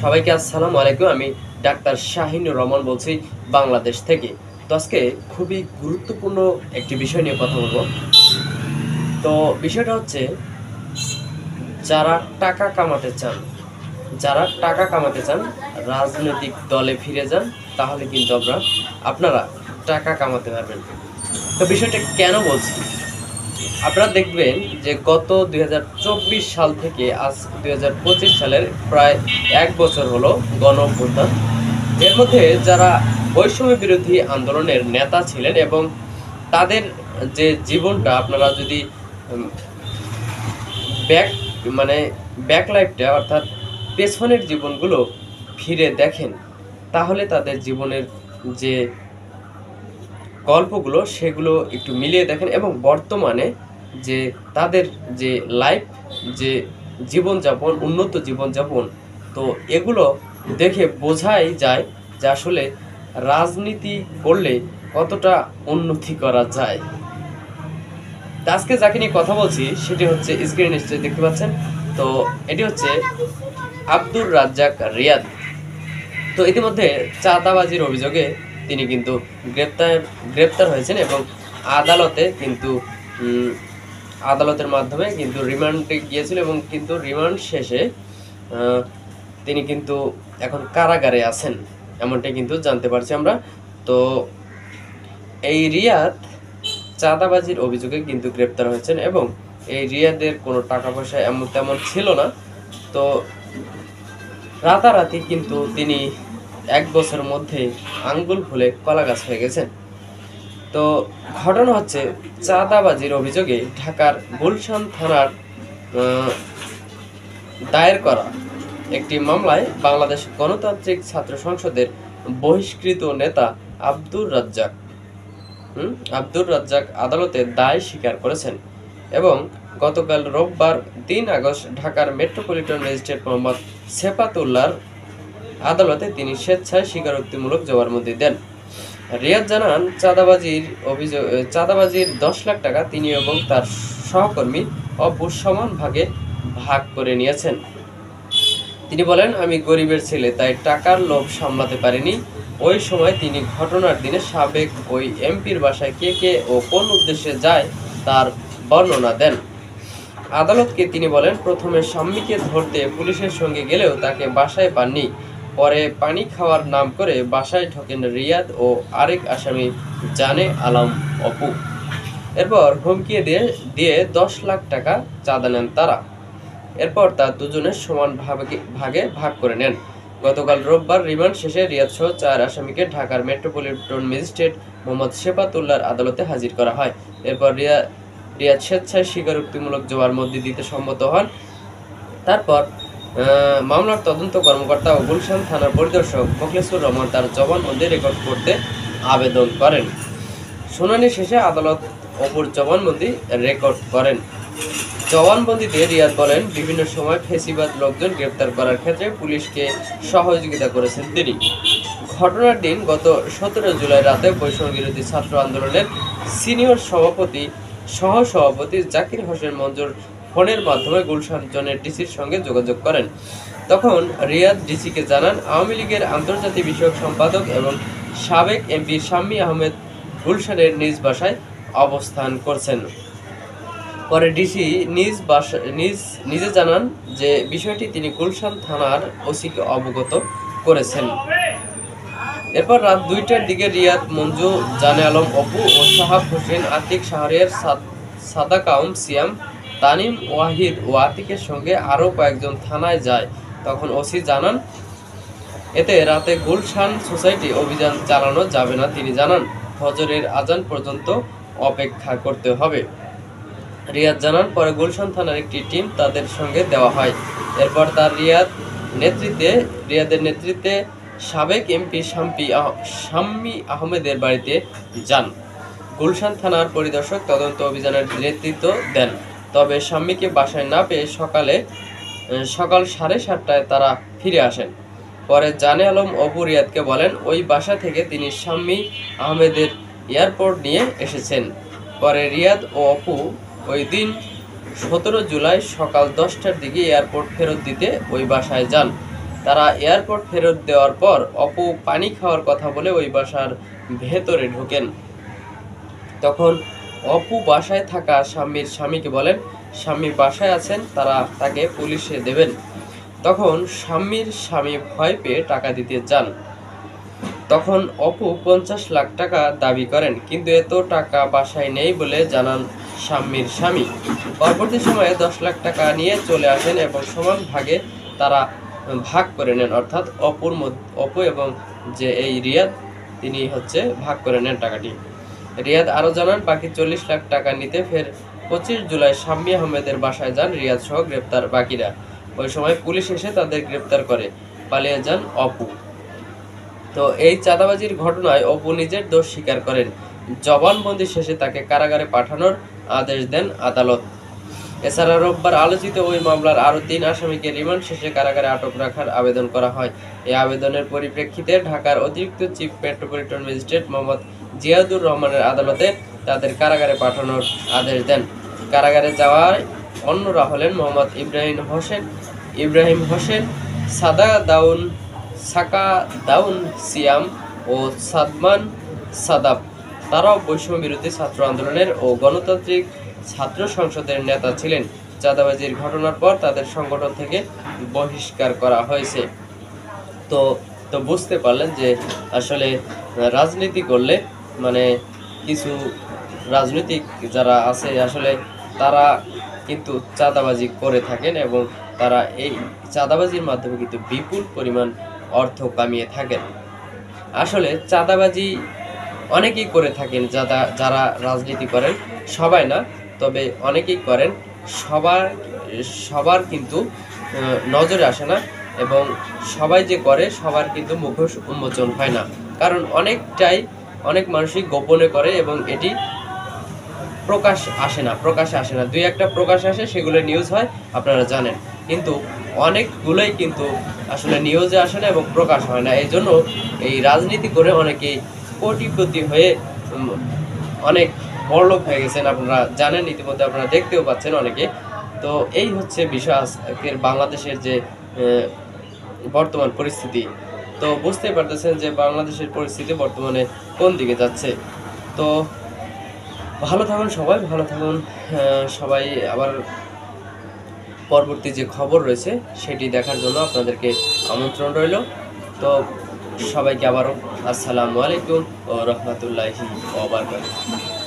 সবাইকে আসসালামু আলাইকুম। আমি ডাক্তার শাহিনুর রহমান বলছি বাংলাদেশ থেকে। তো আজকে খুবই গুরুত্বপূর্ণ একটি বিষয় নিয়ে কথা বলবো। তো বিষয়টা হচ্ছে যারা টাকা কামাতে চান, রাজনৈতিক দলে ফিরে যান, তাহলে কিন্তু আপনারা টাকা কামাতে পারবেন। তো বিষয়টা কেন বলছি? আপনারা দেখবেন যে গত ২০২৪ সাল থেকে আজ ২০২৫ সালের প্রায় ১ বছর হলো গণঅভ্যুত্থান। এর মধ্যে যারা বৈষম্য বিরোধী আন্দোলনের নেতা ছিলেন এবং তাদের যে জীবনটা আপনারা যদি ব্যাক মানে ব্যাক লাইফটা অর্থাৎ পেছনের জীবনগুলো ফিরে দেখেন, তাহলে তাদের জীবনের যে গল্পগুলো সেগুলো একটু মিলিয়ে দেখেন এবং বর্তমানে যে তাদের যে লাইফ, যে জীবনযাপন, উন্নত জীবনযাপন, তো এগুলো দেখে বোঝাই যায় যে আসলে রাজনীতি করলে কতটা উন্নতি করা যায়। আজকে যাকে নিয়ে কথা বলছি সেটি হচ্ছে, স্ক্রিনে নিশ্চয়ই দেখতে পাচ্ছেন, তো এটি হচ্ছে আব্দুর রাজ্জাক রিয়াদ। তো ইতিমধ্যে চাঁদাবাজির অভিযোগে তিনি কিন্তু গ্রেপ্তার হয়েছেন এবং আদালতে কিন্তু আদালতের মাধ্যমে কিন্তু রিমান্ডে গিয়েছিল এবং কিন্তু রিমান্ড শেষে তিনি কিন্তু এখন কারাগারে আছেন, এমনটাই কিন্তু জানতে পারছি আমরা। তো এই রিয়াদ চাঁদাবাজির অভিযোগে কিন্তু গ্রেপ্তার হয়েছেন এবং এই রিয়াদের কোনো টাকা পয়সা এমন তেমন ছিল না। তো রাতারাতি কিন্তু তিনি ১ বছরের মধ্যে আঙ্গুল ফুলে কলা গাছ হয়ে গেছেন। তো ঘটনা হচ্ছে, চাঁদাবাজির অভিযোগে ঢাকার গুলশান থানার দায়ের করা একটি মামলায় বাংলাদেশ গণতান্ত্রিক ছাত্র সংসদের বহিষ্কৃত নেতা আব্দুর রাজ্জাক আদালতে দায় স্বীকার করেছেন এবং গতকাল রোববার ৩ আগস্ট ঢাকার মেট্রোপলিটন ম্যাজিস্ট্রেট মোহাম্মদ সেফাতুল্লাহর আদালতে তিনি স্বেচ্ছায় স্বীকারোক্তিমূলক জবানবন্দি দেন। রিয়াদ জানান, চাঁদাবাজির ১০ লাখ টাকা তিনি এবং তার সহকর্মী অপু সমান ভাগে ভাগ করে নিয়েছেন। তিনি বলেন, আমি গরিবের ছেলে, তাই টাকার লোভ সামলাতে পারিনি। ওই সময় তিনি ঘটনার দিনে সাবেক ওই এমপির বাসায় কে ও কোন উদ্দেশ্যে যায় তার বর্ণনা দেন। আদালতকে তিনি বলেন, প্রথমে শাম্মীকে ধরতে পুলিশের সঙ্গে গেলেও তাকে বাসায় পাননি। পরে পানি খাওয়ার নাম করে বাসায় ঢোকেন রিয়াদ ও আরেক আসামি জানে আলম অপু। এরপর হুমকি দিয়ে ১০ লাখ টাকা চাঁদা নেন তারা। এরপর তার দুজনের সমান ভাগে ভাগ করে নেন। গতকাল রোববার রিমান্ড শেষে রিয়াদ সহ ৪ আসামিকে ঢাকার মেট্রোপলিটন ম্যাজিস্ট্রেট মোহাম্মদ সেফাতুল্লাহর আদালতে হাজির করা হয়। এরপর রিয়াদ স্বেচ্ছায় স্বীকারোক্তিমূলক জবানবন্দি দিতে সম্মত হন। তারপর মামলার তদন্ত কর্মকর্তা ও গুলশান থানার পরিদর্শক মোখলেসুর রহমান তার জবানবন্দি রেকর্ড করতে আবেদন করেন। শুনানি শেষে আদালত অপুর জবানবন্দি রেকর্ড করেন। জবানবন্দিতে রিয়াদ বলেন, বিভিন্ন সময় ফেসিবাদ লোকজন গ্রেপ্তার করার ক্ষেত্রে পুলিশকে সহযোগিতা করেছেন তিনি। ঘটনার দিন গত ১৭ জুলাই রাতে বৈষম্য বিরোধী ছাত্র আন্দোলনের সিনিয়র সহ-সভাপতি জাকির হোসেন মঞ্জুর ফোনের মাধ্যমে গুলশান জোনের ডিসির সঙ্গে যোগাযোগ করেন। তখন রিয়াদ ডিসিকে জানান, আওয়ামী লীগের আন্তর্জাতিক বিষয়ক সম্পাদক এবং সাবেক এমপি শাম্মী আহমেদ গুলশানের নিজ বাসায় অবস্থান করছেন। পরে ডিসি নিজে জানান যে বিষয়টি তিনি গুলশান থানার ওসিকে অবগত করেছেন। এরপর রাত ২টার দিকে রিয়াদ, মঞ্জু, জানে আলম অপু ও শাহাব হোসেন, আতিক, শাহরিয়ার, সাদাকাউম, সিয়াম, তানিম, ওয়াহিদ ও আতিকের সঙ্গে আরও কয়েকজন থানায় যায়। তখন ওসি জানান, এতে রাতে গুলশান সোসাইটি অভিযান চালানো যাবে না। তিনি জানান, ফজরের আজান পর্যন্ত অপেক্ষা করতে হবে। রিয়াদ জানান, পরে গুলশান থানার একটি টিম তাদের সঙ্গে দেওয়া হয়। এরপর তার রিয়াদের নেতৃত্বে সাবেক এমপি শাম্মী আহমেদের বাড়িতে যান। গুলশান থানার পরিদর্শক তদন্ত অভিযানের নেতৃত্ব দেন। তবে শাম্মীকে বাসায় না পেয়ে সকাল 7:30টায় তারা ফিরে আসেন। পরে জানে আলম অপু রিয়াদকে বলেন, ওই বাসা থেকে তিনি শাম্মী আহমেদের এয়ারপোর্ট নিয়ে এসেছেন। পরে রিয়াদ ও অপু ওই দিন ১৭ জুলাই সকাল ১০টার দিকে এয়ারপোর্ট ফেরত দিতে ওই বাসায় যান। তারা এয়ারপোর্ট ফেরত দেওয়ার পর অপু পানি খাওয়ার কথা বলে ওই বাসার ভেতরে ঢোকেন। তখন অপু বাসায় থাকা স্বামীকে বলেন স্বামী বাসায় আছেন, তারা তাকে পুলিশে দেবেন। তখন স্বামী ভয় পেয়ে টাকা দিতে যান। তখন অপু 50 লাখ টাকা দাবি করেন, কিন্তু এত টাকা বাসায় নেই বলে জানান স্বামী। পরবর্তী সময়ে 10 লাখ টাকা নিয়ে চলে আসেন এবং সমান ভাগে তারা ভাগ করে নেন, অর্থাৎ অপু এবং যে এই রিয়াদ তিনি ভাগ করে নেন টাকাটি। রিয়াদ আরও জানান বাকি 40 লাখ টাকা নিতে ফের 25 জুলাই শাম্মী আহমেদের বাসায় যান রিয়াদ সহ গ্রেপ্তার বাকিরা। ওই সময় পুলিশ এসে তাদের গ্রেপ্তার করে পালিয়ে যান অপু। তো এই চাঁদাবাজির ঘটনায় অপু নিজের দোষ স্বীকার করেন। জবানবন্দি শেষে তাকে কারাগারে পাঠানোর আদেশ দেন আদালত। এছাড়া রোববার আলোচিত ওই মামলার আরও 3 আসামিকে রিমান্ড শেষে কারাগারে আটক রাখার আবেদন করা হয়। এই আবেদনের পরিপ্রেক্ষিতে ঢাকার অতিরিক্ত chief metropolitan magistrate Mohammad Ziadur রহমানের আদালতে তাদের কারাগারে পাঠানোর আদেশ দেন। কারাগারে যাওয়ায় অন্যরা হলেন মোহাম্মদ ইব্রাহিম হোসেন, সাকা দাউন সিয়াম ও সাদমান সাদাব। তারাও বৈষম্য বিরোধী ছাত্র আন্দোলনের ও গণতান্ত্রিক ছাত্র সংসদের নেতা ছিলেন। চাঁদাবাজির ঘটনার পর তাদের সংগঠন থেকে বহিষ্কার করা হয়েছে। তো বুঝতে পারলেন যে আসলে রাজনীতি করলে মানে কিছু রাজনৈতিক যারা আছে আসলে তারা কিন্তু চাঁদাবাজি করে থাকেন এবং তারা এই চাঁদাবাজির মাধ্যমে কিন্তু বিপুল পরিমাণ অর্থ কামিয়ে থাকেন। আসলে চাঁদাবাজি অনেকেই করে থাকেন, যারা রাজনীতি করেন, সবাই না, তবে অনেকেই করেন। সবার কিন্তু নজরে আসে না এবং সবাই যে করে সবার কিন্তু মুখোশ উন্মোচন হয় না, কারণ অনেক মানুষই গোপনে করে এবং এটি প্রকাশে আসে না। দুই একটা প্রকাশ আসে, সেগুলো নিউজ হয়, আপনারা জানেন, কিন্তু অনেকগুলোই কিন্তু আসলে নিউজে আসে না এবং প্রকাশ হয় না। এই জন্য এই রাজনীতি করে অনেকেই কোটিপতি হয়ে অনেক বড়লোক হয়ে গেছেন, আপনারা জানেন, ইতিমধ্যে আপনারা দেখতেও পাচ্ছেন অনেকে। তো এই বিষয় আজকের বাংলাদেশের যে বর্তমান পরিস্থিতি। তো বুঝতেই পারতেছেন যে বাংলাদেশের পরিস্থিতি বর্তমানে কোন দিকে যাচ্ছে। তো ভালো থাকুন সবাই। আবার পরবর্তী যে খবর রয়েছে সেটি দেখার জন্য আপনাদেরকে আমন্ত্রণ রইল। তো সবাইকে আবারও আসসালামু আলাইকুম ওয়া রাহমাতুল্লাহি ওয়া বারাকাতুহু।